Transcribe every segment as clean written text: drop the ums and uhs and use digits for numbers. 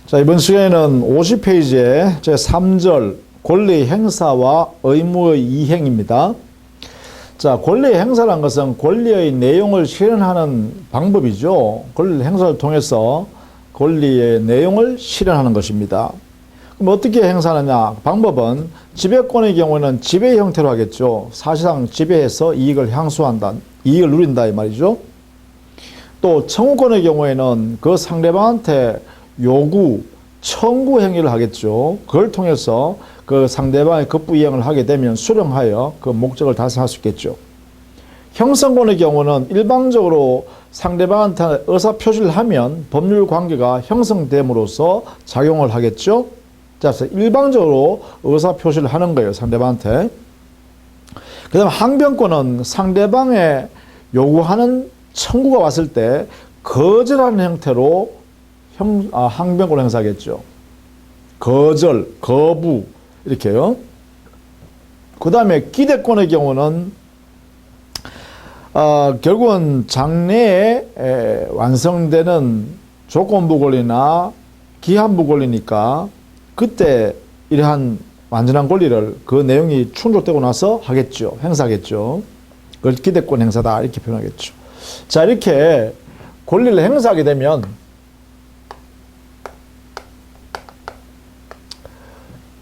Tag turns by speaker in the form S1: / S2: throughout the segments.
S1: 자, 이번 시간에는 50페이지에 제3절 권리 행사와 의무의 이행입니다. 자, 권리 행사란 것은 권리의 내용을 실현하는 방법이죠. 권리 행사를 통해서 권리의 내용을 실현하는 것입니다. 그럼 어떻게 행사하느냐? 방법은 지배권의 경우에는 지배 형태로 하겠죠. 사실상 지배해서 이익을 향수한다, 이익을 누린다 이 말이죠. 또 청구권의 경우에는 그 상대방한테 요구, 청구 행위를 하겠죠. 그걸 통해서 그 상대방의 급부 이행을 하게 되면 수령하여 그 목적을 달성할 수 있겠죠. 형성권의 경우는 일방적으로 상대방한테 의사표시를 하면 법률 관계가 형성됨으로써 작용을 하겠죠. 자, 그래서 일방적으로 의사표시를 하는 거예요, 상대방한테. 그 다음 항변권은 상대방의 요구하는 청구가 왔을 때 거절하는 형태로 항변권을 행사하겠죠. 거절, 거부 이렇게요. 그 다음에 기대권의 경우는 결국은 장래에 완성되는 조건부 권리나 기한부 권리니까 그때 이러한 완전한 권리를 그 내용이 충족되고 나서 하겠죠. 행사하겠죠. 그걸 기대권 행사다 이렇게 표현하겠죠. 자, 이렇게 권리를 행사하게 되면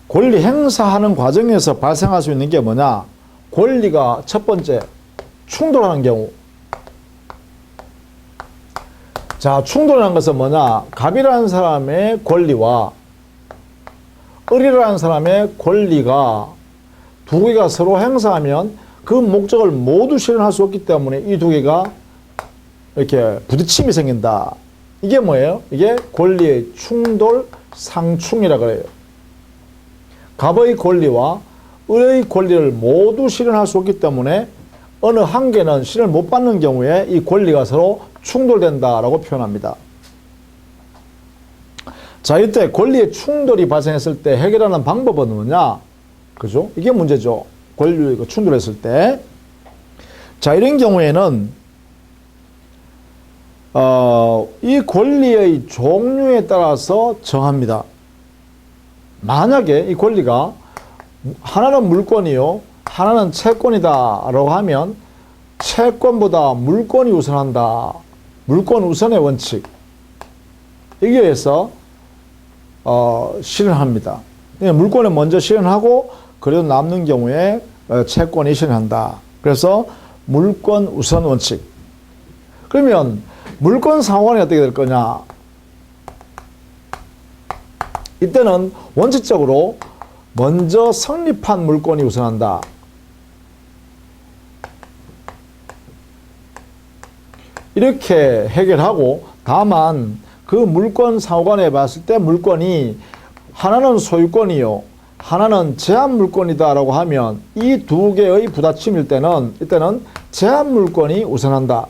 S1: 권리 행사하는 과정에서 발생할 수 있는 게 뭐냐? 권리가 첫 번째 충돌하는 경우. 자, 충돌하는 것은 뭐냐? 갑이라는 사람의 권리와 을이라는 사람의 권리가 두 개가 서로 행사하면 그 목적을 모두 실현할 수 없기 때문에 이 두 개가 이렇게 부딪힘이 생긴다. 이게 뭐예요? 이게 권리의 충돌 상충이라고 해요. 갑의 권리와 을의 권리를 모두 실현할 수 없기 때문에 어느 한 개는 실현을 못 받는 경우에 이 권리가 서로 충돌된다라고 표현합니다. 자, 이때 권리의 충돌이 발생했을 때 해결하는 방법은 뭐냐? 그죠? 이게 문제죠. 권리가 충돌했을 때. 자, 이런 경우에는 이 권리의 종류에 따라서 정합니다. 만약에 이 권리가 하나는 물권이요, 하나는 채권이다라고 하면 채권보다 물권이 우선한다. 물권 우선의 원칙. 여기에 의해서 실현합니다. 물권을 먼저 실현하고 그래도 남는 경우에 채권이 실현한다. 그래서 물권 우선 원칙. 그러면 물권 상환이 어떻게 될 거냐? 이때는 원칙적으로 먼저 성립한 물권이 우선한다. 이렇게 해결하고, 다만 그 물권 상호간에 봤을 때 물권이 하나는 소유권이요, 하나는 제한 물권이다라고 하면 이 두 개의 부딪힘일 때는 이때는 제한 물권이 우선한다.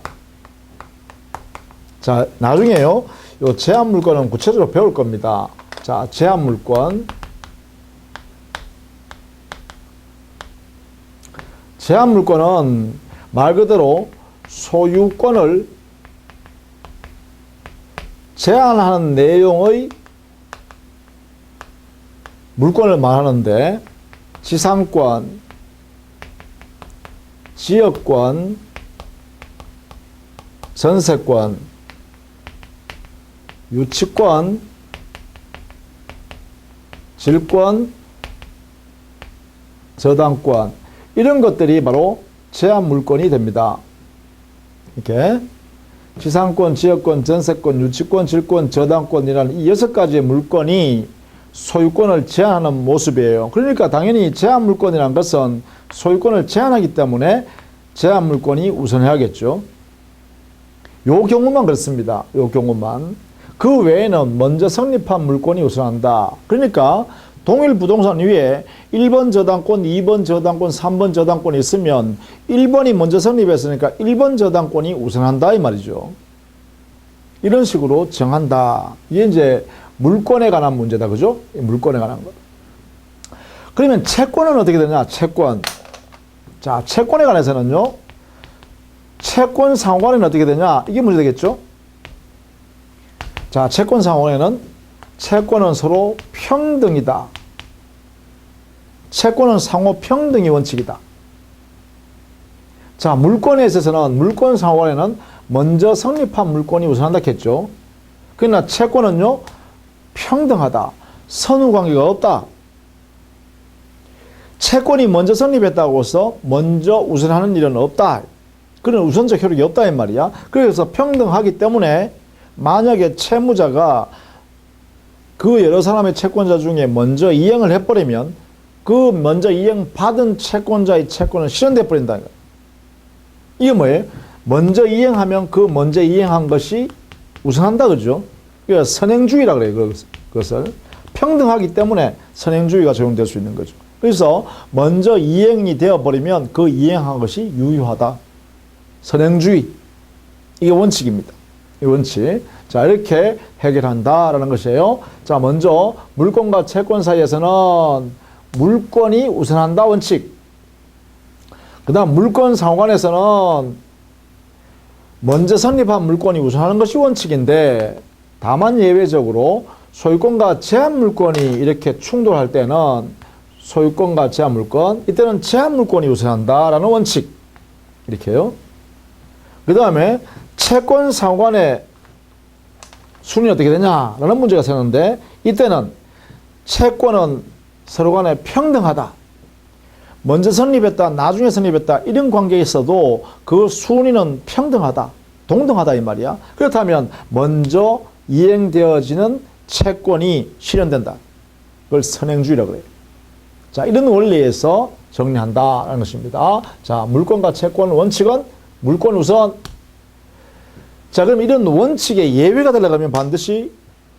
S1: 자, 나중에요, 요 제한 물권은 구체적으로 배울 겁니다. 자, 제한 물권. 제한 물권은 말 그대로 소유권을 제한하는 내용의 물권을 말하는데, 지상권, 지역권, 전세권, 유치권, 질권, 저당권, 이런 것들이 바로 제한 물권이 됩니다. 이렇게 지상권, 지역권, 전세권, 유치권, 질권, 저당권이라는 이 6가지의 물권이 소유권을 제한하는 모습이에요. 그러니까 당연히 제한 물권이라는 것은 소유권을 제한하기 때문에 제한 물권이 우선해야겠죠. 요 경우만 그렇습니다. 요 경우만. 그 외에는 먼저 성립한 물권이 우선한다. 그러니까 동일 부동산 위에 1번 저당권, 2번 저당권, 3번 저당권이 있으면 1번이 먼저 성립했으니까 1번 저당권이 우선한다 이 말이죠. 이런 식으로 정한다. 이게 이제 물권에 관한 문제다. 그죠? 물권에 관한 것. 그러면 채권은 어떻게 되냐? 채권. 자, 채권에 관해서는요, 채권 상호간에는 어떻게 되냐? 이게 문제 되겠죠? 자, 채권 상호간에는 채권은 서로 평등이다. 채권은 상호 평등이 원칙이다. 자, 물권에 있어서는 물권 상호간에는 먼저 성립한 물권이 우선한다 했죠. 그러나 채권은요, 평등하다. 선후 관계가 없다. 채권이 먼저 성립했다고 해서 먼저 우선하는 일은 없다. 그런 우선적 효력이 없다 이 말이야. 그래서 평등하기 때문에 만약에 채무자가 그 여러 사람의 채권자 중에 먼저 이행을 해버리면 그 먼저 이행받은 채권자의 채권은 실현돼 버린다는 거예요. 이게 뭐예요? 먼저 이행하면 그 먼저 이행한 것이 우선한다, 그죠? 그러니까 선행주의라 그래요, 그것을. 평등하기 때문에 선행주의가 적용될 수 있는 거죠. 그래서 먼저 이행이 되어버리면 그 이행한 것이 유효하다. 선행주의. 이게 원칙입니다. 이 원칙. 자, 이렇게 해결한다라는 것이에요. 자, 먼저 물권과 채권 사이에서는 물권이 우선한다 원칙. 그 다음 물권 상호간에서는 먼저 성립한 물권이 우선하는 것이 원칙인데, 다만 예외적으로 소유권과 제한물권이 이렇게 충돌할 때는 소유권과 제한물권, 이때는 제한물권이 우선한다라는 원칙. 이렇게요. 그 다음에 채권 상호간의 순위는 어떻게 되냐라는 문제가 생겼는데, 이때는 채권은 서로 간에 평등하다. 먼저 성립했다, 나중에 성립했다, 이런 관계에 있어도 그 순위는 평등하다, 동등하다 이 말이야. 그렇다면 먼저 이행되어지는 채권이 실현된다. 그걸 선행주의라고 그래요. 자, 이런 원리에서 정리한다라는 것입니다. 자, 물권과 채권 원칙은 물권 우선. 자, 그럼 이런 원칙에 예외가 되려면 반드시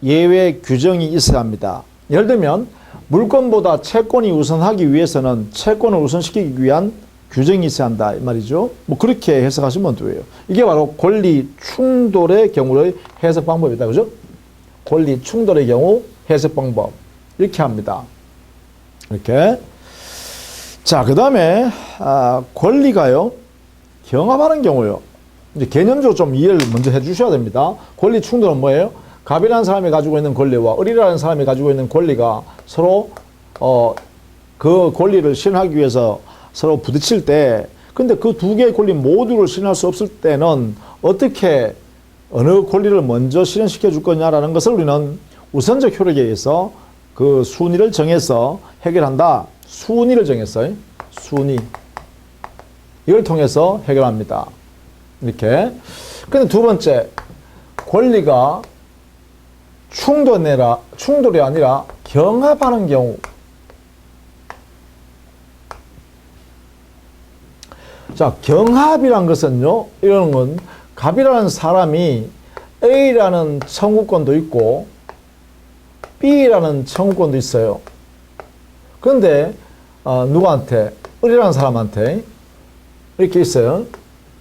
S1: 예외 규정이 있어야 합니다. 예를 들면 물권보다 채권이 우선하기 위해서는 채권을 우선시키기 위한 규정이 있어야 한다 이 말이죠. 뭐 그렇게 해석하시면 돼요. 이게 바로 권리 충돌의 경우의 해석 방법이다, 그죠? 권리 충돌의 경우 해석 방법 이렇게 합니다. 이렇게. 자, 그 다음에 권리가요 경합하는 경우요. 이제 개념적으로 좀 이해를 먼저 해주셔야 됩니다. 권리 충돌은 뭐예요? 갑이라는 사람이 가지고 있는 권리와 을이라는 사람이 가지고 있는 권리가 서로 그 권리를 실현하기 위해서 서로 부딪힐 때, 근데 그 두 개의 권리 모두를 실현할 수 없을 때는 어떻게 어느 권리를 먼저 실현시켜 줄 거냐라는 것을 우리는 우선적 효력에 의해서 그 순위를 정해서 해결한다. 순위를 정했어요. 순위. 이걸 통해서 해결합니다. 이렇게. 근데 두 번째, 권리가 충돌이 아니라 경합하는 경우. 자, 경합이란 것은요, 이런 건 갑이라는 사람이 A라는 청구권도 있고 B라는 청구권도 있어요. 그런데 누구한테? 을이라는 사람한테 이렇게 있어요.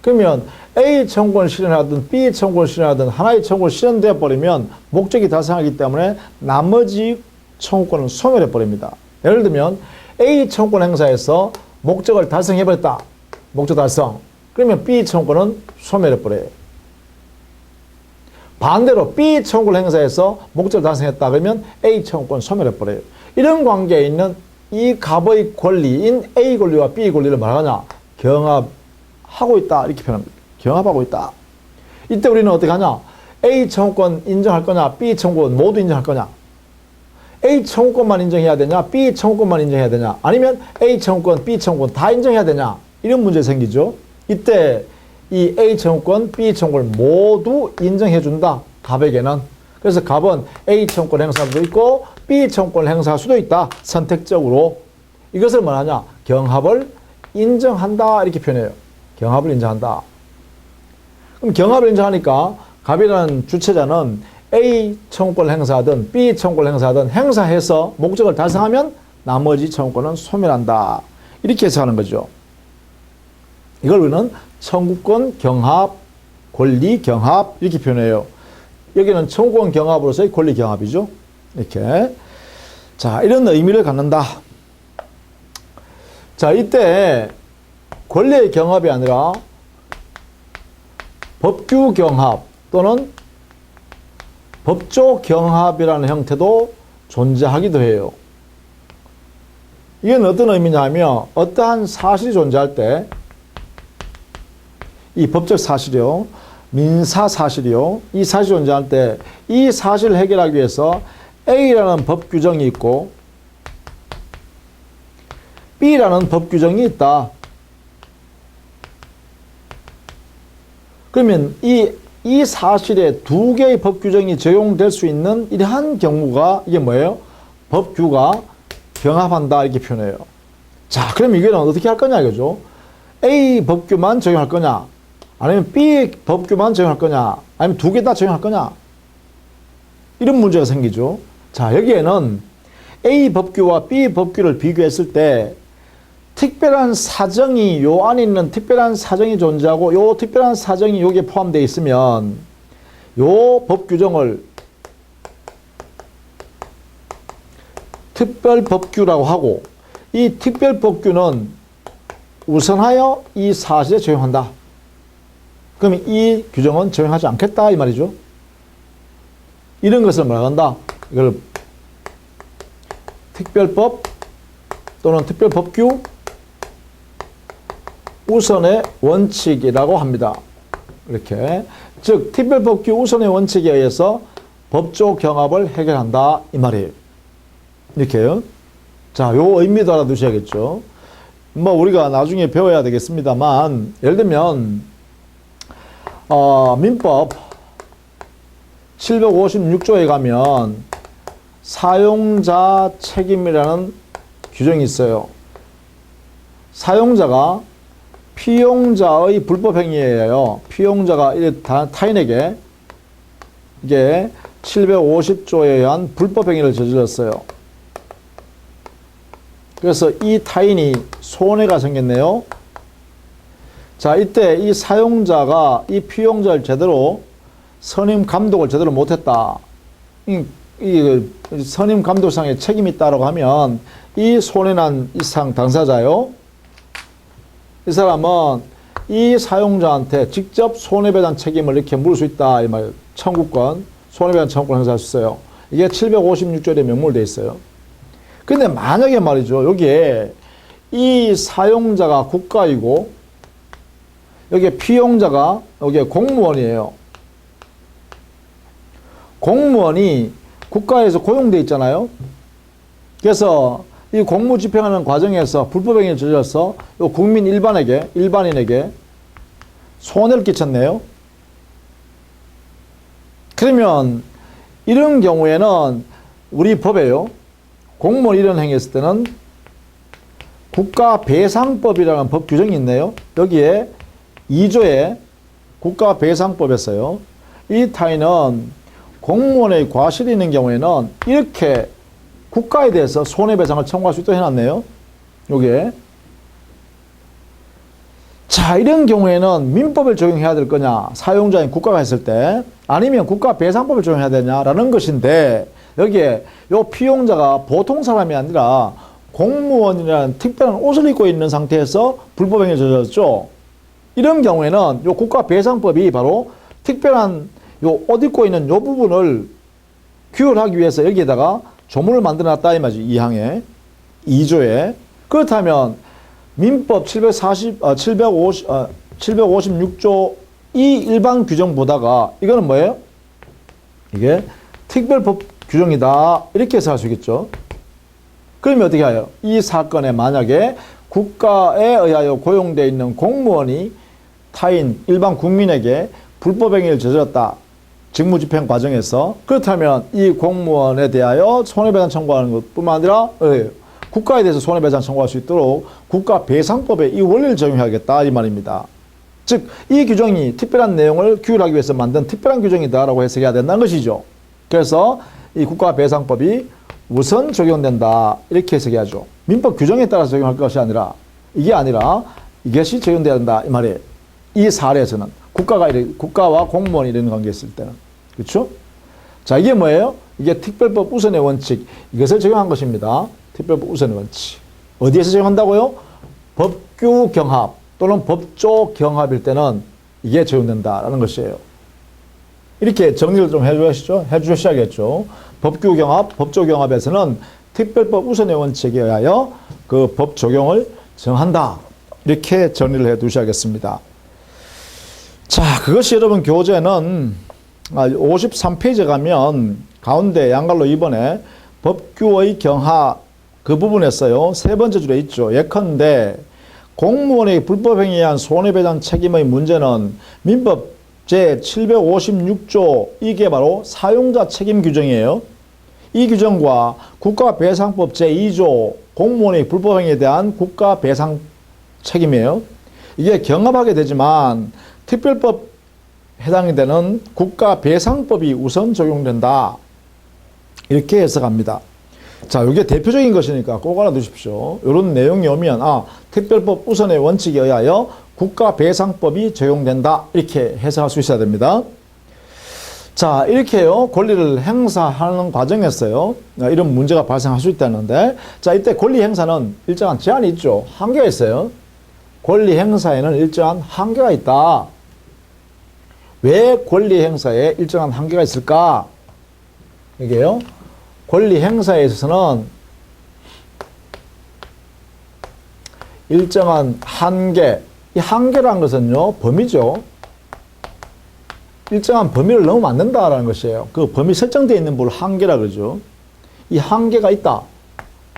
S1: 그러면 A 청구권을 실현하든 B 청구권을 실현하든 하나의 청구권을 실현되어 버리면 목적이 달성하기 때문에 나머지 청구권은 소멸해 버립니다. 예를 들면 A 청구권 행사에서 목적을 달성해 버렸다. 목적 달성. 그러면 B 청구권은 소멸해 버려요. 반대로 B 청구권 행사에서 목적을 달성했다. 그러면 A 청구권 소멸해 버려요. 이런 관계에 있는 이 갑의 권리인 A 권리와 B 권리를 말하냐? 경합하고 있다. 이렇게 표현합니다. 경합하고 있다. 이때 우리는 어떻게 하냐? A 청구권 인정할 거냐? B 청구권 모두 인정할 거냐? A 청구권만 인정해야 되냐? B 청구권만 인정해야 되냐? 아니면 A 청구권, B 청구권 다 인정해야 되냐? 이런 문제 생기죠. 이때 이 A 청구권, B 청구권을 모두 인정해 준다. 갑에게는. 그래서 갑은 A 청구권 행사할 수도 있고 B 청구권 행사할 수도 있다. 선택적으로. 이것을 뭐하냐? 경합을 인정한다. 이렇게 표현해요. 경합을 인정한다. 그럼 경합을 인정하니까 갑이라는 주체자는 A 청구권을 행사하든 B 청구권을 행사하든 행사해서 목적을 달성하면 나머지 청구권은 소멸한다. 이렇게 해석하는 거죠. 이걸 우리는 청구권 경합, 권리 경합 이렇게 표현해요. 여기는 청구권 경합으로서의 권리 경합이죠. 이렇게. 자, 이런 의미를 갖는다. 자, 이때 권리의 경합이 아니라 법규 경합 또는 법조 경합이라는 형태도 존재하기도 해요. 이건 어떤 의미냐 하면 어떠한 사실이 존재할 때 이 법적 사실이요, 민사 사실이요, 이 사실이 존재할 때 이 사실을 해결하기 위해서 A라는 법 규정이 있고 B라는 법 규정이 있다. 그러면 이 사실에 두 개의 법 규정이 적용될 수 있는 이러한 경우가 이게 뭐예요? 법규가 경합한다 이렇게 표현해요. 자, 그럼 이거는 어떻게 할 거냐 이거죠. A 법규만 적용할 거냐, 아니면 B 법규만 적용할 거냐, 아니면 두 개 다 적용할 거냐, 이런 문제가 생기죠. 자, 여기에는 A 법규와 B 법규를 비교했을 때 특별한 사정이, 요 안에 있는 특별한 사정이 존재하고 요 특별한 사정이 여기에 포함되어 있으면 요 법 규정을 특별법규라고 하고, 이 특별법규는 우선하여 이 사실에 적용한다. 그러면 이 규정은 적용하지 않겠다 이 말이죠. 이런 것을 말한다. 이걸 특별법 또는 특별법규 우선의 원칙이라고 합니다. 이렇게. 즉 특별법규 우선의 원칙에 의해서 법조 경합을 해결한다 이 말이에요. 이렇게요. 자, 요 의미도 알아두셔야겠죠. 뭐 우리가 나중에 배워야 되겠습니다만, 예를 들면 민법 756조에 가면 사용자 책임이라는 규정이 있어요. 사용자가 피용자의 불법 행위에 의하여 피용자가 타인에게 이게 750조에 의한 불법 행위를 저질렀어요. 그래서 이 타인이 손해가 생겼네요. 자, 이때 이 사용자가 이 피용자를 제대로 선임 감독을 제대로 못했다. 이 선임 감독상의 책임이 있다고 하면 이 손해난 이상 당사자요, 이 사람은 이 사용자한테 직접 손해배상 책임을 이렇게 물을 수 있다 이 말이에요. 청구권, 손해배상 청구권 행사할 수 있어요. 이게 756조에 명물되어 있어요. 근데 만약에 말이죠, 여기에 이 사용자가 국가이고 여기에 피용자가 여기에 공무원이에요. 공무원이 국가에서 고용돼 있잖아요. 그래서 이 공무 집행하는 과정에서 불법행위를 저질러서 국민 일반인에게 손해를 끼쳤네요. 그러면 이런 경우에는 우리 법에요, 공무원 이런 행위했을 때는 국가배상법이라는 법 규정이 있네요. 여기에 2조에 국가배상법에서요, 이 타인은 공무원의 과실이 있는 경우에는 이렇게 국가에 대해서 손해배상을 청구할 수 있도록 해놨네요. 요게. 자, 이런 경우에는 민법을 적용해야 될 거냐, 사용자인 국가가 했을 때, 아니면 국가배상법을 적용해야 되냐라는 것인데, 여기에 요 피용자가 보통 사람이 아니라 공무원이라는 특별한 옷을 입고 있는 상태에서 불법행위를 저질렀죠. 이런 경우에는 요 국가배상법이 바로 특별한 요 옷 입고 있는 요 부분을 규율하기 위해서 여기에다가 조문을 만들어 놨다 이 말이지. 2항에 2조에. 그렇다면 민법 756조 이 일반 규정 보다가 이거는 뭐예요? 이게 특별법 규정이다 이렇게 해서 할 수 있겠죠. 그러면 어떻게 해요? 이 사건에 만약에 국가에 의하여 고용되어 있는 공무원이 타인 일반 국민에게 불법행위를 저질렀다, 직무집행 과정에서. 그렇다면 이 공무원에 대하여 손해배상 청구하는 것뿐만 아니라 국가에 대해서 손해배상 청구할 수 있도록 국가배상법에 이 원리를 적용해야겠다 이 말입니다. 즉 이 규정이 특별한 내용을 규율하기 위해서 만든 특별한 규정이다라고 해석해야 된다는 것이죠. 그래서 이 국가배상법이 우선 적용된다 이렇게 해석해야죠. 민법 규정에 따라서 적용할 것이 아니라 이것이 적용돼야 된다 이 말이에요. 이 사례에서는 국가와 공무원이 이런 관계에 있을 때는. 그렇죠? 자, 이게 뭐예요? 이게 특별법 우선의 원칙, 이것을 적용한 것입니다. 특별법 우선의 원칙. 어디에서 적용한다고요? 법규 경합 또는 법조 경합일 때는 이게 적용된다라는 것이에요. 이렇게 정리를 좀 해주셔야겠죠. 법규경합, 법조경합에서는 특별법 우선의 원칙에 의하여 그 법 적용을 정한다. 이렇게 정리를 해 두셔야겠습니다. 자, 그것이 여러분 교재는 53페이지에 가면 가운데 양갈로 2번에 법규의 경하 그 부분에서요. 세 번째 줄에 있죠. 예컨대 공무원의 불법행위에 의한 손해배상 책임의 문제는 민법 제756조 이게 바로 사용자 책임 규정이에요. 이 규정과 국가배상법 제2조 공무원의 불법행위에 대한 국가배상 책임이에요. 이게 경합하게 되지만 특별법 해당이 되는 국가배상법이 우선 적용된다. 이렇게 해석합니다. 자, 이게 대표적인 것이니까 꼭 알아두십시오. 이런 내용이 오면 특별법 우선의 원칙에 의하여 국가배상법이 적용된다. 이렇게 해석할 수 있어야 됩니다. 자, 이렇게요. 권리를 행사하는 과정에서요. 이런 문제가 발생할 수 있다는데, 자, 이때 권리 행사는 일정한 제한이 있죠. 한계가 있어요. 권리 행사에는 일정한 한계가 있다. 왜 권리 행사에 일정한 한계가 있을까? 이게요. 권리 행사에 있어서는 일정한 한계, 이 한계라는 것은요, 범위죠. 일정한 범위를 넘으면 안 된다라는 것이에요. 그 범위 설정되어 있는 부분을 한계라 그러죠. 이 한계가 있다.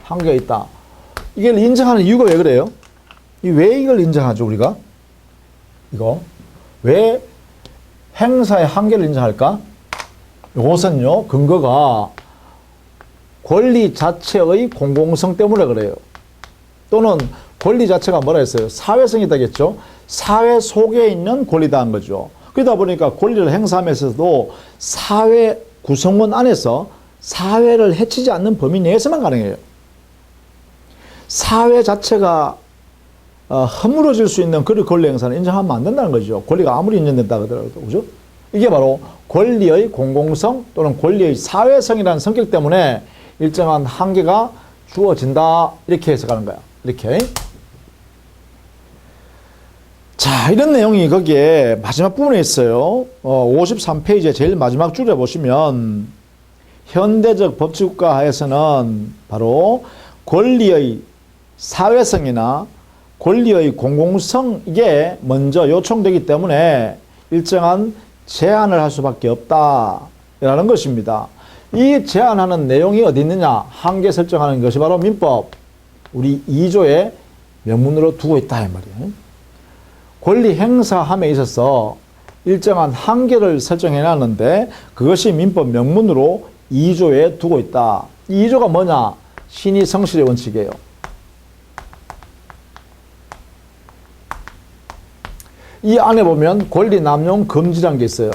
S1: 한계가 있다. 이걸 인정하는 이유가 왜 그래요? 왜 이걸 인정하죠, 우리가? 이거. 왜 행사의 한계를 인정할까? 이것은요, 근거가 권리 자체의 공공성 때문에 그래요. 또는 권리 자체가 뭐라 했어요? 사회성이다겠죠? 사회 속에 있는 권리다 한 거죠. 그러다 보니까 권리를 행사하면서도 사회 구성원 안에서 사회를 해치지 않는 범위 내에서만 가능해요. 사회 자체가 허물어질 수 있는 그런 권리 행사는 인정하면 안 된다는 거죠. 권리가 아무리 인정된다 하더라도. 그죠? 이게 바로 권리의 공공성 또는 권리의 사회성이라는 성격 때문에 일정한 한계가 주어진다. 이렇게 해석하는 거야. 이렇게. 자, 이런 내용이 거기에 마지막 부분에 있어요. 53페이지의 제일 마지막 줄에 보시면 현대적 법치국가 하에서는 바로 권리의 사회성이나 권리의 공공성 이게 먼저 요청되기 때문에 일정한 제한을 할 수밖에 없다라는 것입니다. 이 제한하는 내용이 어디 있느냐? 한계 설정하는 것이 바로 민법 우리 2조의 명문으로 두고 있다 이 말이에요. 권리 행사함에 있어서 일정한 한계를 설정해 놨는데 그것이 민법 명문으로 2조에 두고 있다. 이 2조가 뭐냐? 신의 성실의 원칙이에요. 이 안에 보면 권리 남용 금지라는 게 있어요.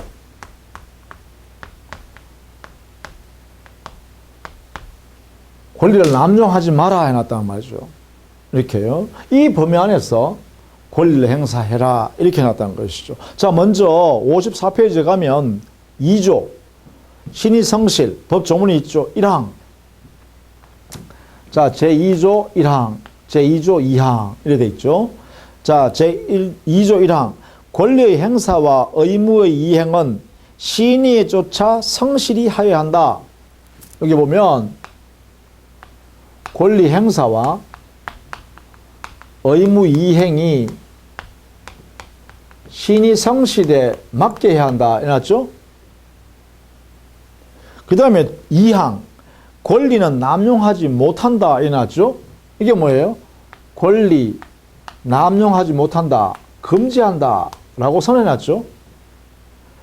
S1: 권리를 남용하지 마라 해놨단 말이죠. 이렇게요. 이 범위 안에서 권리를 행사해라 이렇게 해놨다는 것이죠. 자, 먼저 54페이지에 가면 2조 신의 성실 법조문이 있죠. 1항. 자, 제2조 1항, 제2조 2항 이렇게 돼 있죠. 자, 제2조 1항 권리의 행사와 의무의 이행은 신의에 쫓아 성실히 하여야 한다. 여기 보면 권리 행사와 의무 이행이 신의 성실에 맞게 해야 한다. 해놨죠? 그 다음에 2항 권리는 남용하지 못한다. 해놨죠? 이게 뭐예요? 권리 남용하지 못한다. 금지한다. 라고 선언해놨죠?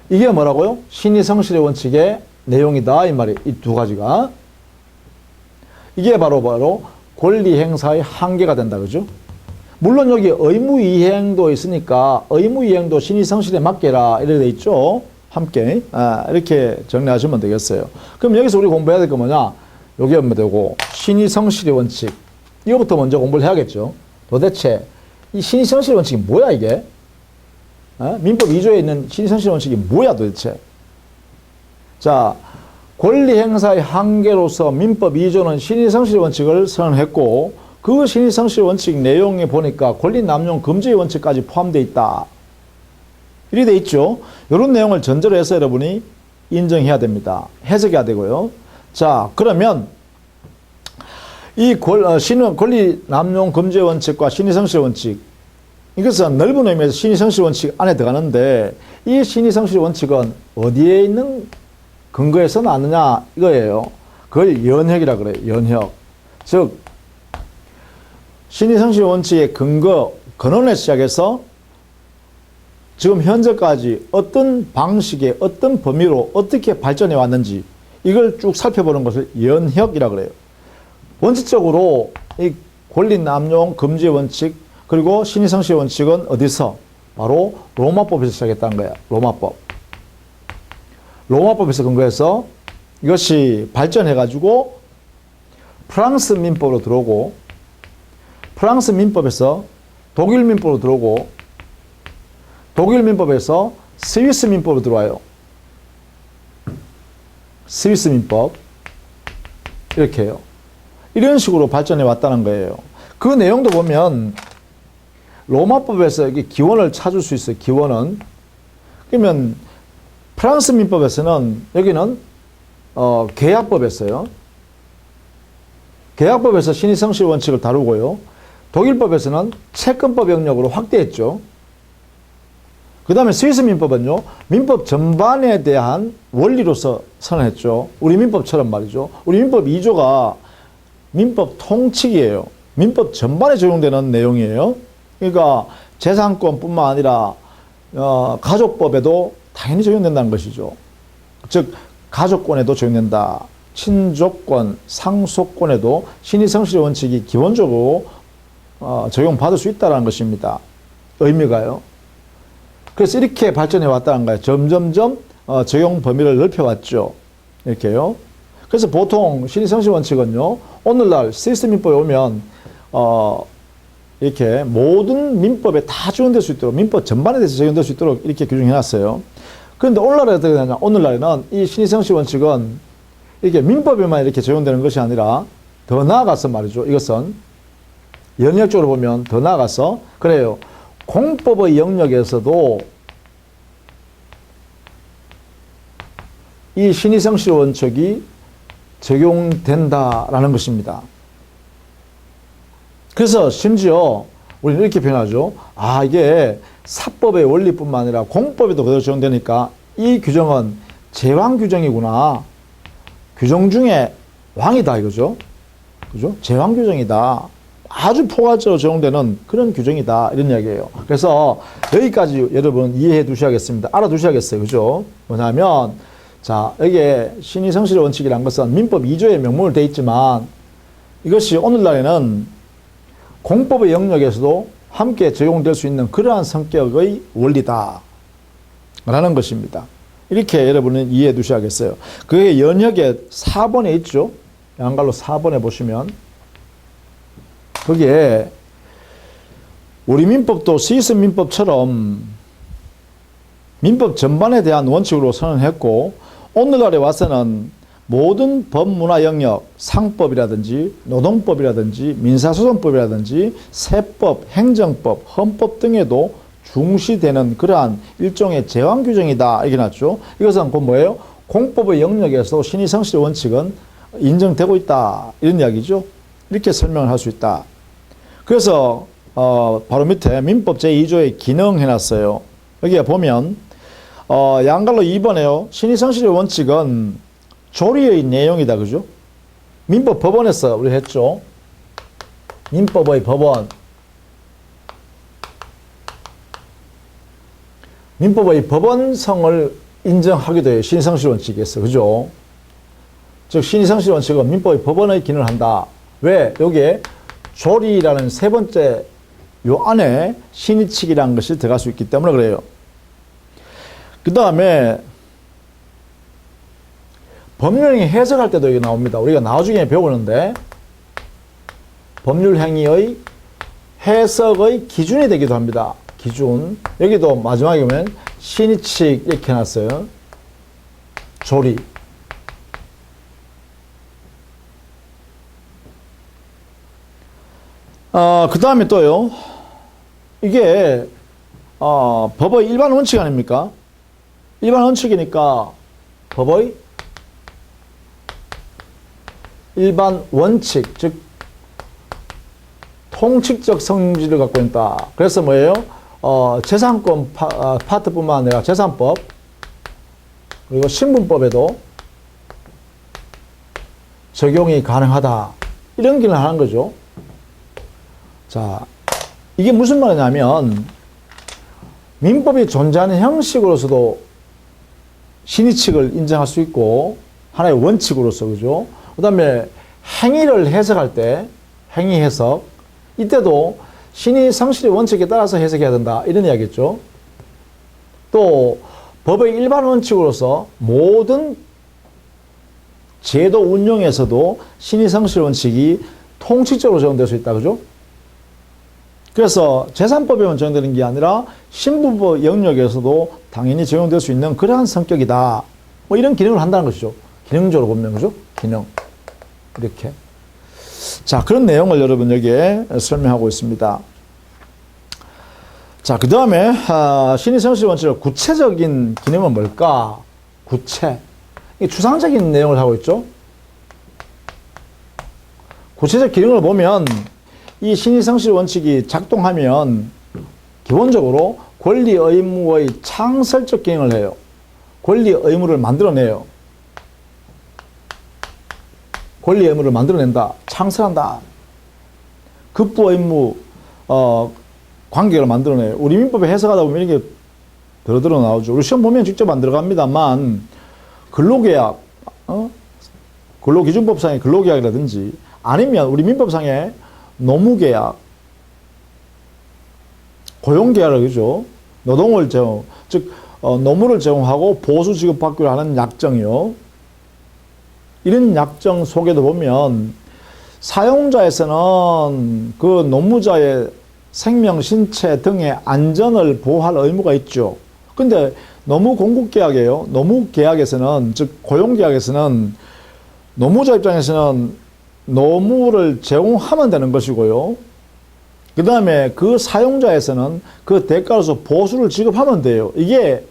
S1: 이게 뭐라고요? 신의 성실의 원칙의 내용이다. 이 말이에요. 이 두 가지가. 이게 바로 권리 행사의 한계가 된다. 그죠? 물론 여기 의무이행도 있으니까 의무이행도 신의 성실에 맡겨라 이렇게 돼 있죠. 함께 이렇게 정리하시면 되겠어요. 그럼 여기서 우리 공부해야 될 거 뭐냐? 여기 하면 되고 신의 성실의 원칙 이거부터 먼저 공부를 해야겠죠. 도대체 이 신의 성실의 원칙이 뭐야 이게? 민법 2조에 있는 신의 성실의 원칙이 뭐야 도대체? 자, 권리 행사의 한계로서 민법 2조는 신의 성실의 원칙을 선언했고 그 신의 성실 원칙 내용에 보니까 권리 남용 금지의 원칙까지 포함되어 있다. 이렇게 돼 있죠. 이런 내용을 전제로 해서 여러분이 인정해야 됩니다. 해석해야 되고요. 자, 그러면 이 권리 남용 금지 원칙과 신의성실 원칙, 이것은 넓은 의미에서 신의성실 원칙 안에 들어가는데, 이 신의성실 원칙은 어디에 있는 근거에서 나느냐 이거예요. 그걸 연혁이라 그래요. 연혁. 즉 신의성실 원칙의 근원에 시작해서 지금 현재까지 어떤 방식의 어떤 범위로 어떻게 발전해 왔는지 이걸 쭉 살펴보는 것을 연혁이라 그래요. 원칙적으로 이 권리 남용 금지 원칙 그리고 신의성실 원칙은 어디서? 바로 로마법에서 시작했다는 거야. 로마법. 로마법에서 근거해서 이것이 발전해가지고 프랑스 민법으로 들어오고, 프랑스 민법에서 독일 민법으로 들어오고, 독일 민법에서 스위스 민법으로 들어와요. 스위스 민법. 이렇게 해요. 이런 식으로 발전해 왔다는 거예요. 그 내용도 보면 로마법에서 이게 기원을 찾을 수 있어요. 기원은. 그러면 프랑스 민법에서는 여기는 계약법에서요. 계약법에서 신의성실 원칙을 다루고요. 독일법에서는 채권법 영역으로 확대했죠. 그 다음에 스위스 민법은요, 민법 전반에 대한 원리로서 선언했죠. 우리 민법처럼 말이죠. 우리 민법 2조가 민법 통칙이에요. 민법 전반에 적용되는 내용이에요. 그러니까 재산권뿐만 아니라 가족법에도 당연히 적용된다는 것이죠. 즉 가족권에도 적용된다. 친족권, 상속권에도 신의성실 원칙이 기본적으로 적용받을 수 있다는 것입니다. 의미가요. 그래서 이렇게 발전해 왔다는 거예요. 점점점 적용 범위를 넓혀왔죠. 이렇게요. 그래서 보통 신의성실 원칙은요, 오늘날 스위스 민법에 오면 이렇게 모든 민법에 다 적용될 수 있도록, 민법 전반에 대해서 적용될 수 있도록 이렇게 규정해 놨어요. 그런데 오늘날에 어떻게 되냐? 오늘날에는 이 신의성실 원칙은 이게 민법에만 이렇게 적용되는 것이 아니라 더 나아가서 말이죠. 이것은 연역적으로 보면 더 나아가서 그래요. 공법의 영역에서도 이 신의성실 원칙이 적용된다라는 것입니다. 그래서 심지어 우리는 이렇게 표현하죠. 아, 이게 사법의 원리뿐만 아니라 공법에도 그대로 적용되니까 이 규정은 제왕 규정이구나. 규정 중에 왕이다 이거죠. 그죠? 제왕 규정이다. 아주 포괄적으로 적용되는 그런 규정이다. 이런 이야기예요. 그래서 여기까지 여러분 이해해 두셔야겠습니다. 알아두셔야겠어요. 그죠? 뭐냐면, 자, 여기에 신의성실 원칙이라는 것은 민법 2조에 명문으로 되어 있지만 이것이 오늘날에는 공법의 영역에서도 함께 적용될 수 있는 그러한 성격의 원리다. 라는 것입니다. 이렇게 여러분은 이해해 두셔야겠어요. 그게 연역의 4번에 있죠. 양갈로 4번에 보시면 거기에 우리 민법도 스위스 민법처럼 민법 전반에 대한 원칙으로 선언했고 오늘날에 와서는 모든 법문화 영역, 상법이라든지 노동법이라든지 민사소송법이라든지 세법, 행정법, 헌법 등에도 중시되는 그러한 일종의 제왕 규정이다. 이렇게 놨죠. 이것은 그 뭐예요? 공법의 영역에서 신의성실 원칙은 인정되고 있다. 이런 이야기죠. 이렇게 설명을 할 수 있다. 그래서 바로 밑에 민법 제2조의 기능 해놨어요. 여기에 보면 양갈로 2번에요. 신의성실 원칙은 조리의 내용이다. 그죠? 민법 법원에서 우리 했죠. 민법의 법원. 민법의 법원성을 인정하기도 해요. 신의성실 원칙에서. 그죠? 즉, 신의성실 원칙은 민법의 법원의 기능을 한다. 왜? 여기에 조리라는 세 번째 요 안에 신의칙이라는 것이 들어갈 수 있기 때문에 그래요. 그 다음에 법률행위 해석할 때도 이게 나옵니다. 우리가 나중에 배우는데 법률행위의 해석의 기준이 되기도 합니다. 기준. 여기도 마지막에 보면 신의칙 이렇게 해놨어요. 조리. 그 다음에 또요. 이게 법의 일반 원칙 아닙니까? 일반 원칙이니까 법의 일반 원칙, 즉 통칙적 성질을 갖고 있다. 그래서 뭐예요? 재산권 파트뿐만 아니라 재산법 그리고 신분법에도 적용이 가능하다. 이런 기능을 하는 거죠. 자, 이게 무슨 말이냐면 민법이 존재하는 형식으로서도 신의칙을 인정할 수 있고 하나의 원칙으로서 그죠. 그 다음에 행위를 해석할 때 행위 해석 이때도 신의 성실의 원칙에 따라서 해석해야 된다 이런 이야기겠죠. 또 법의 일반 원칙으로서 모든 제도 운용에서도 신의 성실 원칙이 통칙적으로 적용될 수 있다 그죠. 그래서 재산법에만 적용되는 게 아니라 신분법 영역에서도 당연히 적용될 수 있는 그러한 성격이다. 뭐 이런 기능을 한다는 것이죠. 기능적으로 보면 그죠? 기능. 이렇게. 자, 그런 내용을 여러분 여기에 설명하고 있습니다. 자, 그 다음에 신의 성실 원칙의 구체적인 기능은 뭘까? 구체. 이 추상적인 내용을 하고 있죠. 구체적 기능을 보면 이 신의 성실 원칙이 작동하면 기본적으로 권리 의무의 창설적 기능을 해요. 권리 의무를 만들어내요. 권리 의무를 만들어낸다. 창설한다. 급부 의무 관계를 만들어내요. 우리 민법에 해석하다 보면 이게 더러더러 나오죠. 우리 시험 보면 직접 안 들어갑니다만 근로계약, 근로기준법상의 근로계약이라든지 아니면 우리 민법상의 노무계약, 고용계약을 그죠. 노동을 제공, 즉 노무를 제공하고 보수 지급받기로 하는 약정이요. 이런 약정 속에도 보면 사용자에서는 그 노무자의 생명, 신체 등의 안전을 보호할 의무가 있죠. 근데 노무공급계약이에요. 노무계약에서는, 즉 고용계약에서는 노무자 입장에서는 노무를 제공하면 되는 것이고요. 그 다음에 그 사용자에서는 그 대가로서 보수를 지급하면 돼요. 이게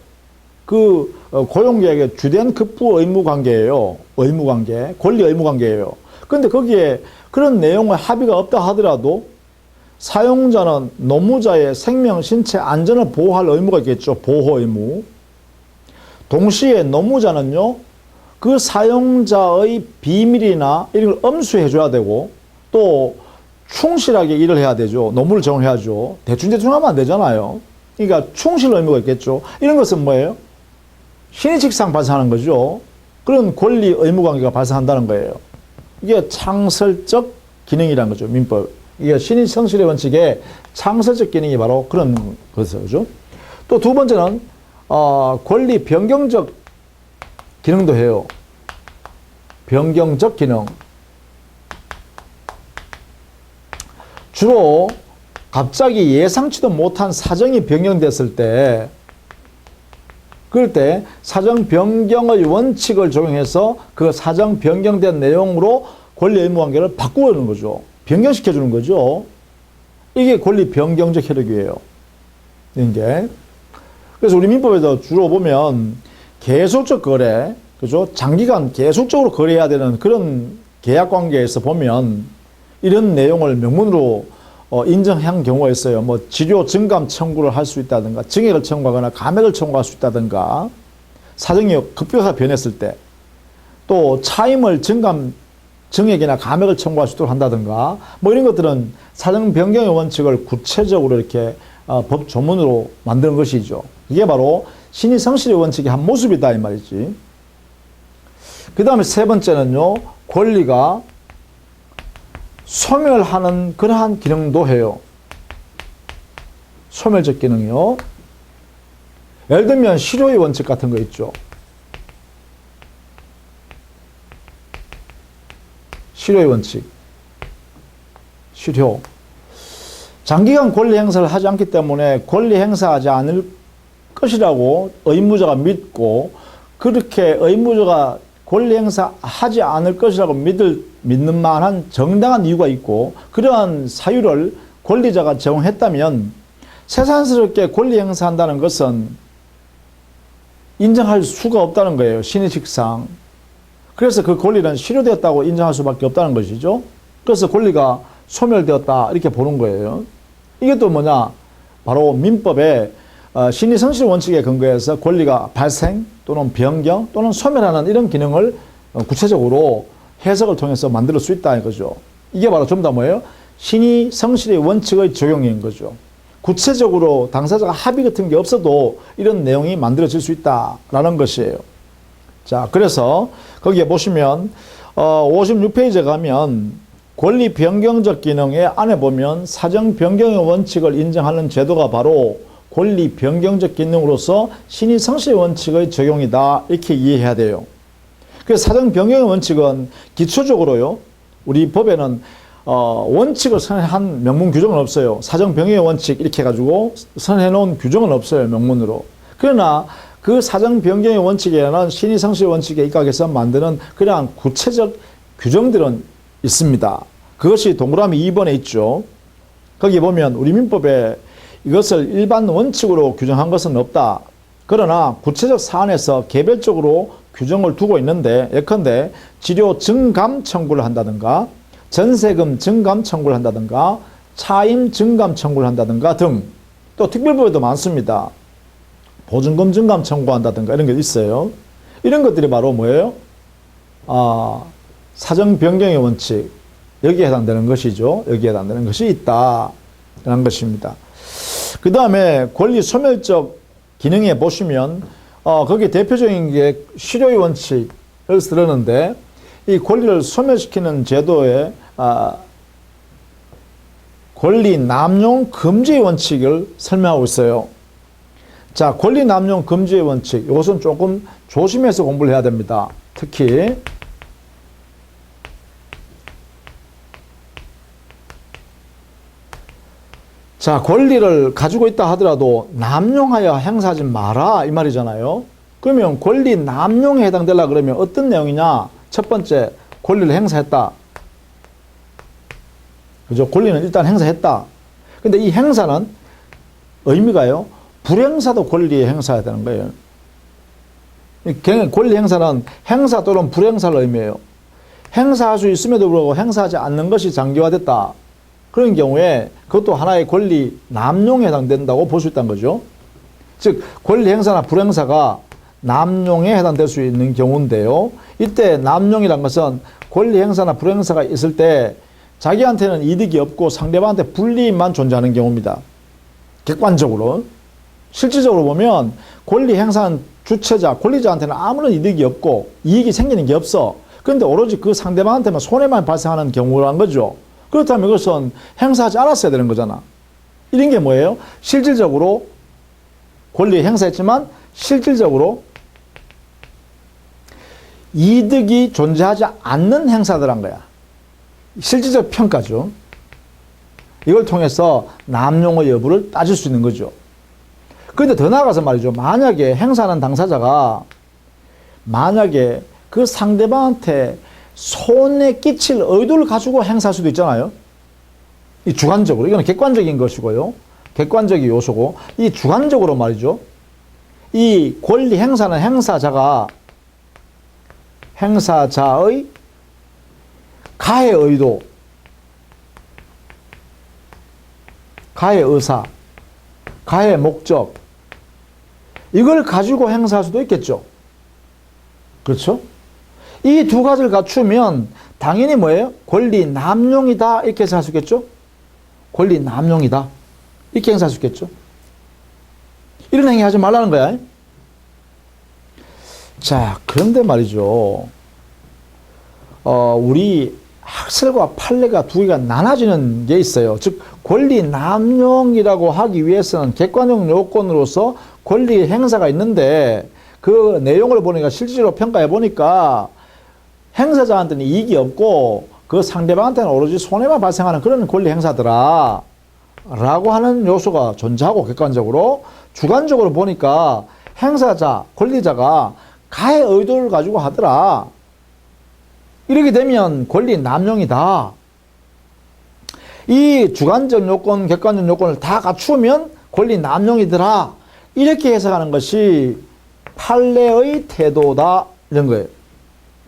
S1: 그 고용계약의 주된 급부 의무 관계예요. 의무 관계, 권리 의무 관계예요. 근데 거기에 그런 내용의 합의가 없다 하더라도 사용자는 노무자의 생명, 신체 안전을 보호할 의무가 있겠죠. 보호 의무. 동시에 노무자는요, 그 사용자의 비밀이나 이런 걸 엄수해 줘야 되고 또 충실하게 일을 해야 되죠. 노무를 제공해야죠. 대충 하면 안 되잖아요. 그러니까 충실 의무가 있겠죠. 이런 것은 뭐예요? 신의칙상 발생하는 거죠. 그런 권리 의무 관계가 발생한다는 거예요. 이게 창설적 기능이라는 거죠. 민법. 이게 신의 성실의 원칙의 창설적 기능이 바로 그런 것이죠. 또 두 번째는 권리 변경적 기능도 해요. 변경적 기능. 주로 갑자기 예상치도 못한 사정이 변경됐을 때, 그럴 때 사정 변경의 원칙을 적용해서 그 사정 변경된 내용으로 권리 의무 관계를 바꾸는 거죠. 변경시켜 주는 거죠. 이게 권리 변경적 효력이에요. 이게. 그래서 우리 민법에서 주로 보면 계속적 거래, 그죠? 장기간 계속적으로 거래해야 되는 그런 계약 관계에서 보면 이런 내용을 명문으로 인정한 경우가 있어요. 뭐 치료 증감 청구를 할 수 있다든가, 증액을 청구하거나 감액을 청구할 수 있다든가, 사정이 급격하게 변했을 때, 또 차임을 증액이나 감액을 청구할 수 있도록 한다든가, 뭐 이런 것들은 사정 변경의 원칙을 구체적으로 이렇게 법 조문으로 만드는 것이죠. 이게 바로 신의 성실의 원칙의 한 모습이다 이 말이지. 그 다음에 세 번째는요, 권리가 소멸하는 그러한 기능도 해요. 소멸적 기능이요. 예를 들면 실효의 원칙 같은 거 있죠. 실효의 원칙. 실효. 장기간 권리 행사를 하지 않기 때문에 권리 행사하지 않을 것이라고 의무자가 믿고, 그렇게 의무자가 권리 행사하지 않을 것이라고 믿는 만한 정당한 이유가 있고, 그러한 사유를 권리자가 제공했다면 새삼스럽게 권리 행사한다는 것은 인정할 수가 없다는 거예요. 신의식상. 그래서 그 권리는 실효되었다고 인정할 수밖에 없다는 것이죠. 그래서 권리가 소멸되었다 이렇게 보는 거예요. 이게 또 뭐냐? 바로 민법의 신의성실 원칙에 근거해서 권리가 발생 또는 변경 또는 소멸하는 이런 기능을 구체적으로 해석을 통해서 만들 수 있다 이거죠. 이게 바로 전부 다 뭐예요? 신의성실의 원칙의 적용인 거죠. 구체적으로 당사자가 합의 같은 게 없어도 이런 내용이 만들어질 수 있다라는 것이에요. 자, 그래서 거기에 보시면 56페이지에 가면 권리 변경적 기능에 안에 보면 사정 변경의 원칙을 인정하는 제도가 바로 권리 변경적 기능으로서 신의 성실 원칙의 적용이다 이렇게 이해해야 돼요. 그래서 사정 변경의 원칙은 기초적으로요. 우리 법에는 원칙을 선언한 명문 규정은 없어요. 사정 변경의 원칙 이렇게 해가지고 선언해 놓은 규정은 없어요. 명문으로. 그러나 그 사정 변경의 원칙에는 신의 성실 원칙에 입각해서 만드는 그러한 구체적 규정들은 있습니다. 그것이 동그라미 2번에 있죠. 거기 보면 우리 민법에 이것을 일반 원칙으로 규정한 것은 없다. 그러나 구체적 사안에서 개별적으로 규정을 두고 있는데 예컨대 지료 증감 청구를 한다든가 전세금 증감 청구를 한다든가 차임 증감 청구를 한다든가 등 또 특별법에도 많습니다. 보증금 증감 청구한다든가 이런 게 있어요. 이런 것들이 바로 뭐예요? 사정 변경의 원칙 여기에 해당되는 것이죠. 여기에 해당되는 것이 있다라는 것입니다. 그 다음에 권리 소멸적 기능에 보시면 거기에 대표적인 게 실효의 원칙을 쓰려는데 이 권리를 소멸시키는 제도의 권리 남용 금지의 원칙을 설명하고 있어요. 자, 권리 남용 금지의 원칙 이것은 조금 조심해서 공부를 해야 됩니다. 특히 자, 권리를 가지고 있다 하더라도 남용하여 행사하지 마라 이 말이잖아요. 그러면 권리 남용에 해당되려 그러면 어떤 내용이냐? 첫 번째, 권리를 행사했다. 그죠? 권리는 일단 행사했다. 근데 이 행사는 의미가요. 불행사도 권리에 행사해야 되는 거예요. 권리 행사는 행사 또는 불행사를 의미해요. 행사할 수 있음에도 불구하고 행사하지 않는 것이 장기화됐다. 그런 경우에 그것도 하나의 권리 남용에 해당된다고 볼 수 있다는 거죠. 즉 권리 행사나 불행사가 남용에 해당될 수 있는 경우인데요. 이때 남용이란 것은 권리 행사나 불행사가 있을 때 자기한테는 이득이 없고 상대방한테 불리임만 존재하는 경우입니다. 객관적으로. 실질적으로 보면 권리 행사한 주체자, 권리자한테는 아무런 이득이 없고 이익이 생기는 게 없어. 그런데 오로지 그 상대방한테만 손해만 발생하는 경우란 거죠. 그렇다면 이것은 행사하지 않았어야 되는 거잖아. 이런 게 뭐예요? 실질적으로 권리 행사했지만 실질적으로 이득이 존재하지 않는 행사들한 거야. 실질적 평가죠. 이걸 통해서 남용의 여부를 따질 수 있는 거죠. 그런데 더 나아가서 말이죠. 만약에 행사하는 당사자가 만약에 그 상대방한테 손에 끼칠 의도를 가지고 행사할 수도 있잖아요. 이 주관적으로. 이거는 객관적인 것이고요. 객관적인 요소고 이 주관적으로 말이죠. 이 권리 행사는 행사자의 가해 의도, 가해 의사, 가해 목적 이걸 가지고 행사할 수도 있겠죠. 그렇죠? 이 두 가지를 갖추면 당연히 뭐예요? 권리 남용이다 이렇게 해서 할 수 있겠죠? 권리 남용이다 이렇게 행사할 수 있겠죠? 이런 행위 하지 말라는 거야. 자, 그런데 말이죠. 우리 학설과 판례가 두 개가 나눠지는 게 있어요. 즉 권리 남용이라고 하기 위해서는 객관적 요건으로서 권리 행사가 있는데 그 내용을 보니까 실질적으로 평가해 보니까 행사자한테는 이익이 없고 그 상대방한테는 오로지 손해만 발생하는 그런 권리 행사더라 라고 하는 요소가 존재하고 객관적으로 주관적으로 보니까 행사자, 권리자가 가해 의도를 가지고 하더라. 이렇게 되면 권리 남용이다. 이 주관적 요건, 객관적 요건을 다 갖추면 권리 남용이더라. 이렇게 해석하는 것이 판례의 태도다. 이런 거예요.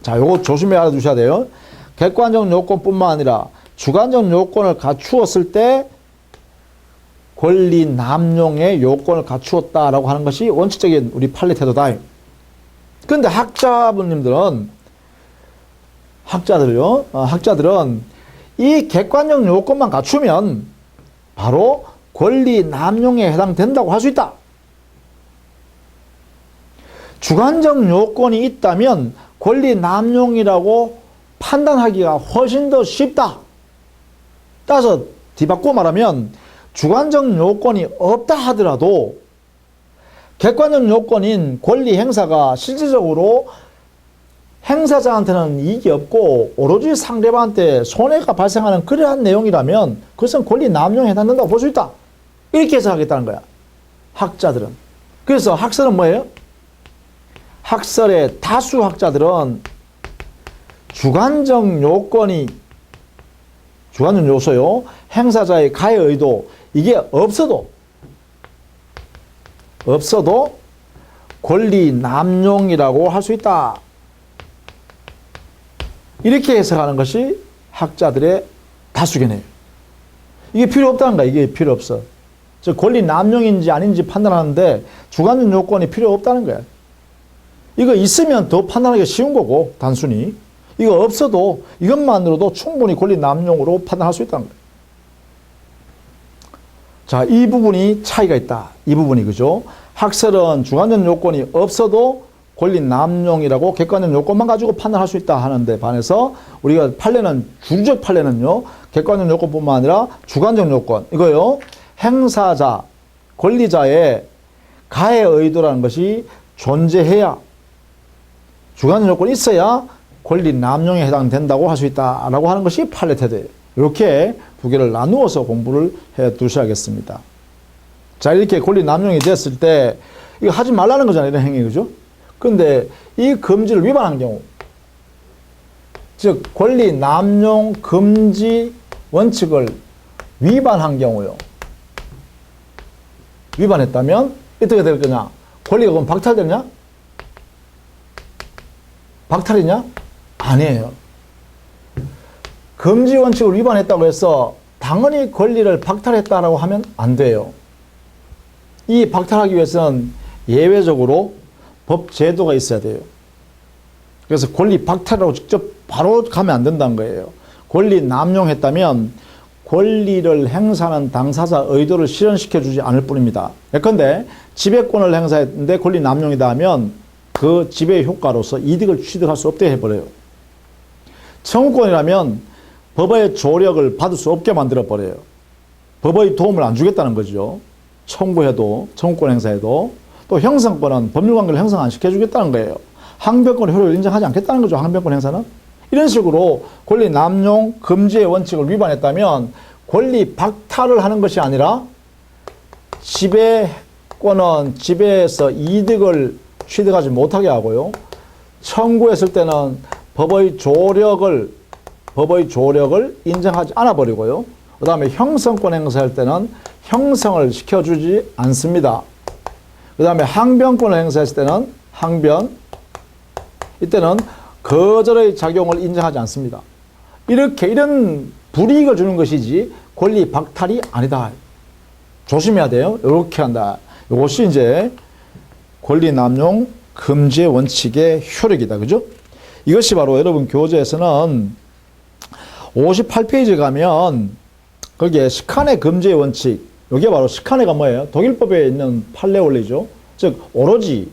S1: 자, 요거 조심히 알아두셔야 돼요. 객관적 요건뿐만 아니라 주관적 요건을 갖추었을 때 권리 남용의 요건을 갖추었다라고 하는 것이 원칙적인 우리 판례 태도다. 그런데 학자들은 이 객관적 요건만 갖추면 바로 권리 남용에 해당된다고 할 수 있다. 주관적 요건이 있다면 권리 남용이라고 판단하기가 훨씬 더 쉽다. 따라서 뒤바꿔 말하면 주관적 요건이 없다 하더라도 객관적 요건인 권리 행사가 실질적으로 행사자한테는 이익이 없고 오로지 상대방한테 손해가 발생하는 그러한 내용이라면 그것은 권리 남용에 해당된다고 볼 수 있다. 이렇게 해석하겠다는 거야. 학자들은. 그래서 학설은 뭐예요? 학설의 다수 학자들은 주관적 요소요. 행사자의 가해 의도 이게 없어도 권리 남용이라고 할 수 있다. 이렇게 해석하는 것이 학자들의 다수견이에요. 이게 필요 없다는 거야. 이게 필요 없어. 즉 권리 남용인지 아닌지 판단하는데 주관적 요건이 필요 없다는 거야. 이거 있으면 더 판단하기 쉬운 거고 단순히. 이거 없어도 이것만으로도 충분히 권리 남용으로 판단할 수 있다는 거예요. 자, 이 부분이 차이가 있다. 이 부분이 그죠? 학설은 주관적 요건이 없어도 권리 남용이라고 객관적 요건만 가지고 판단할 수 있다 하는데 반해서 우리가 주류적 판례는요. 객관적 요건뿐만 아니라 주관적 요건. 이거요. 행사자, 권리자의 가해 의도라는 것이 존재해야 주관적 요건이 있어야 권리 남용에 해당된다고 할 수 있다라고 하는 것이 판례 태도예요. 이렇게 두 개를 나누어서 공부를 해 두셔야겠습니다. 자, 이렇게 권리 남용이 됐을 때 이거 하지 말라는 거잖아요. 이런 행위, 그죠? 근데 이 금지를 위반한 경우, 즉 권리 남용 금지 원칙을 위반한 경우요. 위반했다면 어떻게 될 거냐? 권리가 그럼 박탈되냐? 박탈이냐? 아니에요. 금지 원칙을 위반했다고 해서 당연히 권리를 박탈했다라고 하면 안 돼요. 이 박탈하기 위해서는 예외적으로 법 제도가 있어야 돼요. 그래서 권리 박탈이라고 직접 바로 가면 안 된다는 거예요. 권리 남용했다면 권리를 행사하는 당사자 의도를 실현시켜 주지 않을 뿐입니다. 예컨대 지배권을 행사했는데 권리 남용이다 하면 그 지배의 효과로서 이득을 취득할 수 없게 해버려요. 청구권이라면 법의 조력을 받을 수 없게 만들어버려요. 법의 도움을 안 주겠다는 거죠. 청구해도, 청구권 행사해도. 또 형성권은 법률관계를 형성 안 시켜주겠다는 거예요. 항변권의 효력을 인정하지 않겠다는 거죠. 항변권 행사는. 이런 식으로 권리 남용 금지의 원칙을 위반했다면 권리 박탈을 하는 것이 아니라 지배권은 지배에서 이득을 취득하지 못하게 하고요. 청구했을 때는 법의 조력을 인정하지 않아 버리고요. 그 다음에 형성권 행사할 때는 형성을 시켜주지 않습니다. 그 다음에 항변권을 행사했을 때는 이때는 거절의 작용을 인정하지 않습니다. 이런 불이익을 주는 것이지 권리 박탈이 아니다. 조심해야 돼요. 이렇게 한다. 이것이 이제 권리 남용 금지의 원칙의 효력이다. 그죠? 이것이 바로 여러분 교재에서는 58페이지 가면 거기에 시카네 금지의 원칙, 이게 바로 시카네가 뭐예요? 독일법에 있는 판례 원리죠. 즉 오로지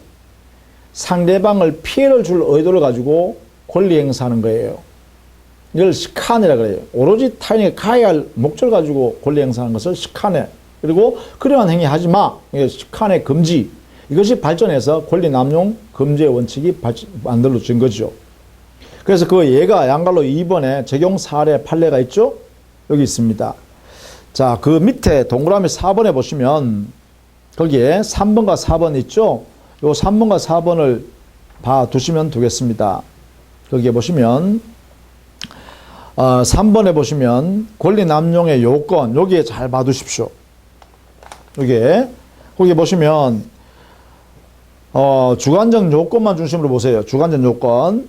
S1: 상대방을 피해를 줄 의도를 가지고 권리 행사하는 거예요. 이걸 시카네라 그래요. 오로지 타인에게 가해할 목적을 가지고 권리 행사하는 것을 시카네. 그리고 그러한 행위 하지 마. 이게 시카네 금지. 이것이 발전해서 권리 남용 금지의 원칙이 만들어진 거죠. 그래서 그 예가 양갈로 2번에 적용 사례 판례가 있죠? 여기 있습니다. 자, 그 밑에 동그라미 4번에 보시면 거기에 3번과 4번 있죠? 요 3번과 4번을 봐두시면 되겠습니다. 거기에 보시면 3번에 보시면 권리 남용의 요건, 여기에 잘 봐두십시오. 거기 보시면 주관적 요건만 중심으로 보세요. 주관적 요건.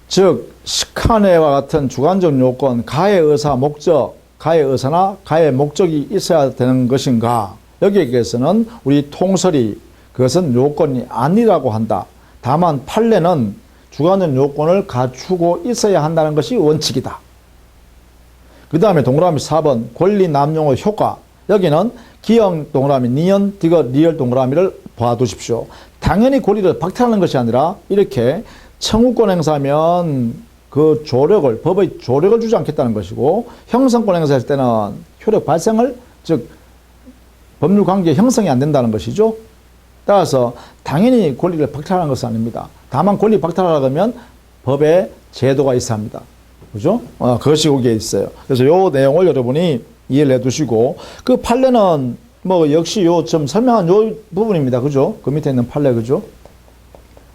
S1: 즉 시카네와 같은 주관적 요건, 가해 의사 목적, 가해 의사나 가해 목적이 있어야 되는 것인가? 여기에 대해서는 우리 통설이 그것은 요건이 아니라고 한다. 다만 판례는 주관적 요건을 갖추고 있어야 한다는 것이 원칙이다. 그 다음에 동그라미 4번 권리 남용의 효과. 여기는 기형 동그라미, 니은, 디귿, 리을 동그라미를 봐두십시오. 당연히 권리를 박탈하는 것이 아니라 이렇게 청구권 행사하면 그 조력을, 법의 조력을 주지 않겠다는 것이고, 형성권 행사할 때는 효력 발생을, 즉 법률 관계 형성이 안 된다는 것이죠. 따라서 당연히 권리를 박탈하는 것은 아닙니다. 다만 권리 박탈하려고 하면 법에 제도가 있어야 합니다. 그죠? 그것이 거기에 있어요. 그래서 요 내용을 여러분이 이해를 해 두시고, 그 판례는 뭐 역시 요 좀 설명한 요 부분입니다. 그죠? 그 밑에 있는 판례, 그죠?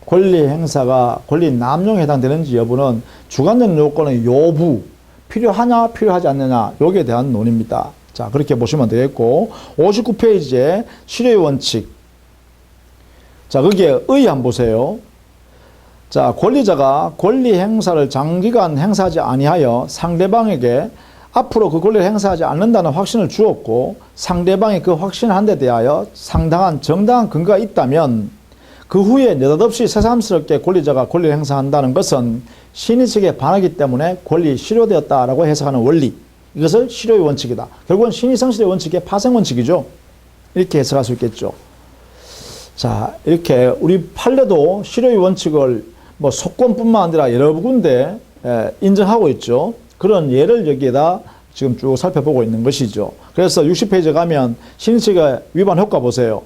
S1: 권리 행사가 권리 남용에 해당되는지 여부는 주관적 요건의 요부, 필요하냐, 필요하지 않느냐, 여기에 대한 논의입니다. 자, 그렇게 보시면 되겠고, 59페이지에 실효의 원칙. 자, 거기에 의 한번 보세요. 자, 권리자가 권리 행사를 장기간 행사하지 아니하여 상대방에게 앞으로 그 권리를 행사하지 않는다는 확신을 주었고, 상대방이 그 확신한 데 대하여 상당한 정당한 근거가 있다면 그 후에 느닷없이 새삼스럽게 권리자가 권리를 행사한다는 것은 신의 측에 반하기 때문에 권리 실효되었다라고 해석하는 원리, 이것을 실효의 원칙이다. 결국은 신의 성실의 원칙의 파생 원칙이죠. 이렇게 해석할 수 있겠죠. 자, 이렇게 우리 판례도 실효의 원칙을 뭐 속권뿐만 아니라 여러 군데 인정하고 있죠. 그런 예를 여기에다 지금 쭉 살펴보고 있는 것이죠. 그래서 60페이지에 가면 신의 측의 위반 효과 보세요.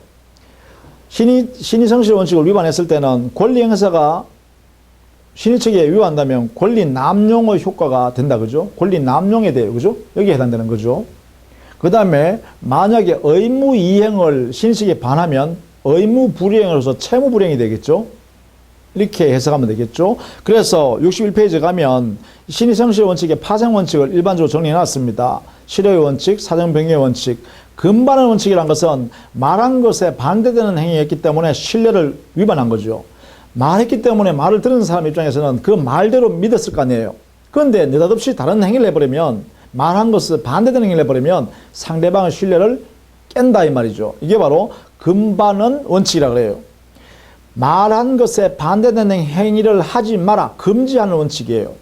S1: 신의 성실 원칙을 위반했을 때는 권리 행사가 신의 측에 위반한다면 권리 남용의 효과가 된다. 그죠? 권리 남용에 대해, 그죠? 여기에 해당되는 거죠. 그 다음에 만약에 의무 이행을 신의 측에 반하면 의무 불이행으로서 채무 불이행이 되겠죠? 이렇게 해석하면 되겠죠? 그래서 61페이지에 가면 신의 성실 원칙의 파생 원칙을 일반적으로 정리해 놨습니다. 실효의 원칙, 사정병의 원칙. 금반의 원칙이란 것은 말한 것에 반대되는 행위였기 때문에 신뢰를 위반한 거죠. 말했기 때문에 말을 들은 사람 입장에서는 그 말대로 믿었을 거 아니에요. 그런데 느닷없이 다른 행위를 해버리면, 말한 것에 반대되는 행위를 해버리면 상대방의 신뢰를 깬다 이 말이죠. 이게 바로 금반은 원칙이라고 그래요. 말한 것에 반대되는 행위를 하지 마라, 금지하는 원칙이에요.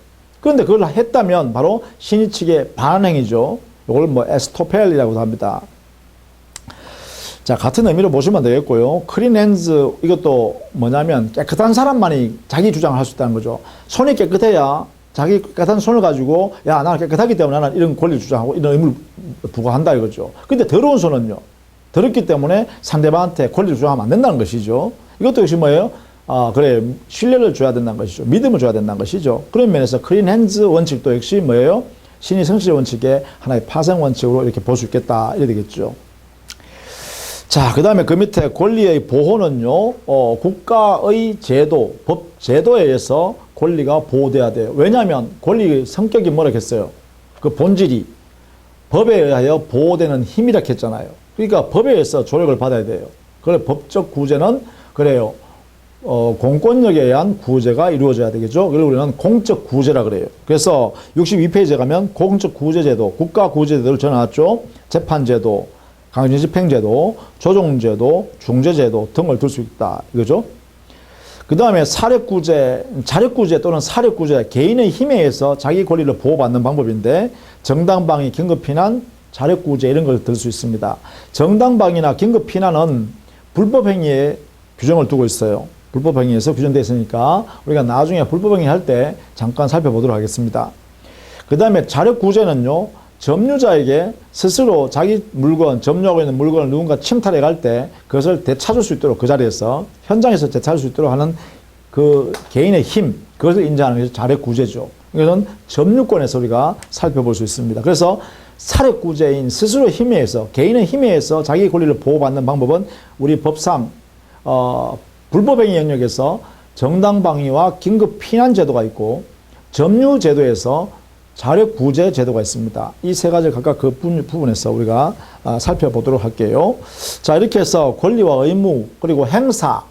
S1: 그런데 그걸 했다면 바로 신의 측에 반하는 행위죠. 이걸 뭐 에스토펠이라고도 합니다. 자, 같은 의미로 보시면 되겠고요. 클린 핸즈, 이것도 뭐냐면 깨끗한 사람만이 자기 주장을 할 수 있다는 거죠. 손이 깨끗해야 자기 깨끗한 손을 가지고 야, 나는 깨끗하기 때문에 나는 이런 권리를 주장하고 이런 의무를 부과한다 이거죠. 근데 더러운 손은요, 더럽기 때문에 상대방한테 권리를 주장하면 안 된다는 것이죠. 이것도 역시 뭐예요? 그래, 신뢰를 줘야 된다는 것이죠. 믿음을 줘야 된다는 것이죠. 그런 면에서 클린 핸즈 원칙도 역시 뭐예요? 신의 성실 원칙의 하나의 파생 원칙으로 이렇게 볼 수 있겠다, 이래 되겠죠. 자, 그 다음에 그 밑에 권리의 보호는요, 국가의 제도, 법 제도에 의해서 권리가 보호돼야 돼요. 왜냐하면 권리의 성격이 뭐라겠어요? 그 본질이 법에 의하여 보호되는 힘이라 했잖아요. 그러니까 법에 의해서 조력을 받아야 돼요. 그래, 법적 구제는 그래요. 공권력에 의한 구제가 이루어져야 되겠죠. 그걸 우리는 공적 구제라 그래요. 그래서 62페이지에 가면 공적 구제제도, 국가 구제제도를 정해놨죠. 재판제도, 강제집행제도, 조정제도, 중재제도 등을 들 수 있다. 이거죠. 그 다음에 사력구제, 자력구제 또는 사력구제, 개인의 힘에 의해서 자기 권리를 보호받는 방법인데, 정당방위, 긴급피난, 자력구제 이런 걸 들 수 있습니다. 정당방위나 긴급피난은 불법행위에 규정을 두고 있어요. 불법행위에서 규정되어 있으니까 우리가 나중에 불법행위 할 때 잠깐 살펴보도록 하겠습니다. 그 다음에 자력구제는요, 점유자에게 스스로 자기 물건, 점유하고 있는 물건을 누군가 침탈해 갈 때 그것을 되찾을 수 있도록 그 자리에서 현장에서 되찾을 수 있도록 하는 그 개인의 힘, 그것을 인정하는 것이 자력구제죠. 이것은 점유권에서 우리가 살펴볼 수 있습니다. 그래서 사력구제인 스스로 힘에 의해서, 개인의 힘에 의해서 자기 권리를 보호받는 방법은 우리 법상 불법행위 영역에서 정당방위와 긴급피난제도가 있고, 점유제도에서 자력 구제 제도가 있습니다. 이 세 가지를 각각 그 부분에서 우리가 살펴보도록 할게요. 자, 이렇게 해서 권리와 의무 그리고 행사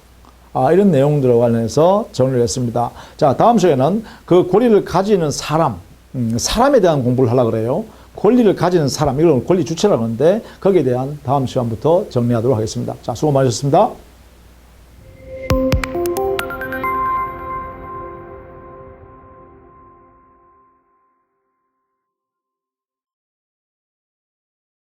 S1: 이런 내용들에 관련해서 정리를 했습니다. 자, 다음 시간에는 그 권리를 가지는 사람, 사람에 대한 공부를 하려고 그래요. 권리를 가지는 사람, 이걸 권리 주체라고 하는데 거기에 대한 다음 시간부터 정리하도록 하겠습니다. 자, 수고 많으셨습니다.